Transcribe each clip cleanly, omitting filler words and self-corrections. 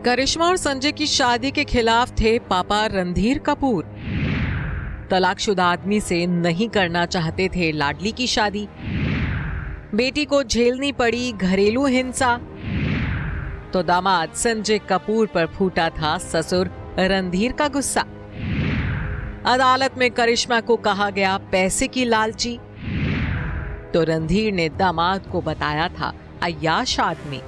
करिश्मा और संजय की शादी के खिलाफ थे पापा रणधीर कपूर। तलाकशुदा आदमी से नहीं करना चाहते थे लाडली की शादी। बेटी को झेलनी पड़ी घरेलू हिंसा। तो दामाद संजय कपूर पर फूटा था ससुर रणधीर का गुस्सा। अदालत में करिश्मा को कहा गया पैसे की लालची। तो रणधीर ने दामाद को बताया था अय्याश आदमी।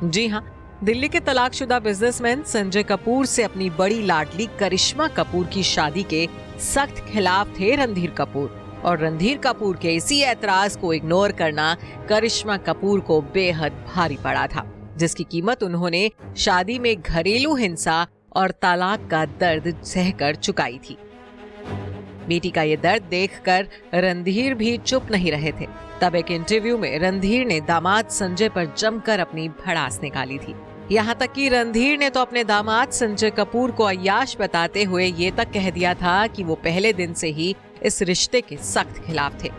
जी हां, दिल्ली के तलाकशुदा बिजनेसमैन संजय कपूर से अपनी बड़ी लाडली करिश्मा कपूर की शादी के सख्त खिलाफ थे रणधीर कपूर। और रणधीर कपूर के इसी ऐतराज को इग्नोर करना करिश्मा कपूर को बेहद भारी पड़ा था, जिसकी कीमत उन्होंने शादी में घरेलू हिंसा और तलाक का दर्द सहकर चुकाई थी। बेटी का ये दर्द देखकर रणधीर भी चुप नहीं रहे थे। तब एक इंटरव्यू में रणधीर ने दामाद संजय पर जमकर अपनी भड़ास निकाली थी। यहाँ तक कि रणधीर ने तो अपने दामाद संजय कपूर को अय्याश बताते हुए ये तक कह दिया था कि वो पहले दिन से ही इस रिश्ते के सख्त खिलाफ थे।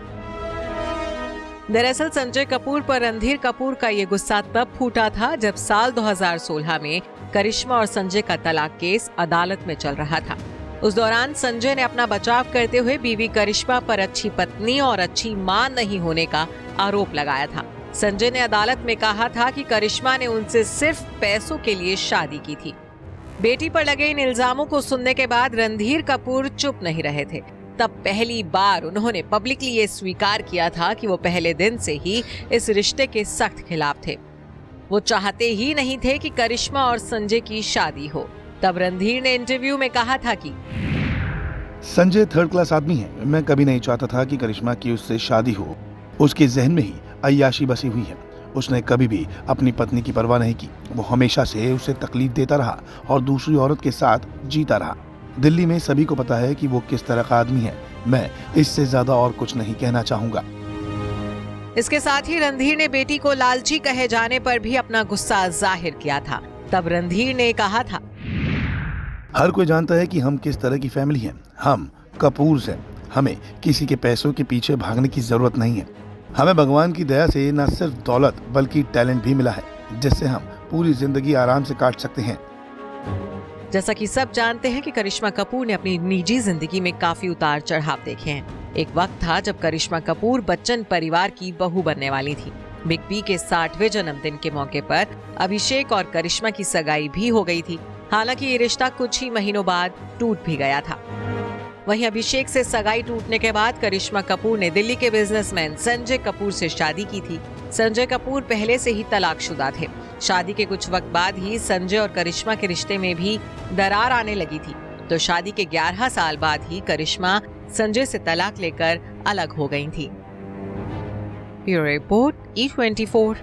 दरअसल संजय कपूर पर रणधीर कपूर का ये गुस्सा तब फूटा था जब साल 2016 में करिश्मा और संजय का तलाक केस अदालत में चल रहा था। उस दौरान संजय ने अपना बचाव करते हुए बीवी करिश्मा पर अच्छी पत्नी और अच्छी मां नहीं होने का आरोप लगाया था। संजय ने अदालत में कहा था कि करिश्मा ने उनसे सिर्फ पैसों के लिए शादी की थी। बेटी पर लगे इन इल्जामों को सुनने के बाद रणधीर कपूर चुप नहीं रहे थे। तब पहली बार उन्होंने पब्लिकली ये स्वीकार किया था कि वो पहले दिन से ही इस रिश्ते के सख्त खिलाफ थे। वो चाहते ही नहीं थे कि करिश्मा और संजय की शादी हो। तब रणधीर ने इंटरव्यू में कहा था कि संजय थर्ड क्लास आदमी है। मैं कभी नहीं चाहता था कि करिश्मा की उससे शादी हो। उसके जहन में ही अय्याशी बसी हुई है। उसने कभी भी अपनी पत्नी की परवाह नहीं की। वो हमेशा से उसे तकलीफ देता रहा और दूसरी औरत के साथ जीता रहा। दिल्ली में सभी को पता है कि वो किस तरह का आदमी है। मैं इससे ज्यादा और कुछ नहीं कहना चाहूंगा। इसके साथ ही रणधीर ने बेटी को लालची कहे जाने पर भी अपना गुस्सा जाहिर किया था। तब रणधीर ने कहा था, हर कोई जानता है कि हम किस तरह की फैमिली हैं। हम कपूर्स हैं। हमें किसी के पैसों के पीछे भागने की जरूरत नहीं है। हमें भगवान की दया से न सिर्फ दौलत बल्कि टैलेंट भी मिला है, जिससे हम पूरी जिंदगी आराम से काट सकते हैं। जैसा कि सब जानते हैं कि करिश्मा कपूर ने अपनी निजी जिंदगी में काफी उतार चढ़ाव देखे हैं। एक वक्त था जब करिश्मा कपूर बच्चन परिवार की बहू बनने वाली थी। बिग बी के 60वें जन्मदिन के मौके पर अभिषेक और करिश्मा की सगाई भी हो गई थी। हालांकि ये रिश्ता कुछ ही महीनों बाद टूट भी गया था। वहीं अभिषेक से सगाई टूटने के बाद करिश्मा कपूर ने दिल्ली के बिजनेसमैन संजय कपूर से शादी की थी। संजय कपूर पहले से ही तलाकशुदा थे। शादी के कुछ वक्त बाद ही संजय और करिश्मा के रिश्ते में भी दरार आने लगी थी। तो शादी के 11 साल बाद ही करिश्मा संजय से तलाक लेकर अलग हो गई थी। Bureau report E24।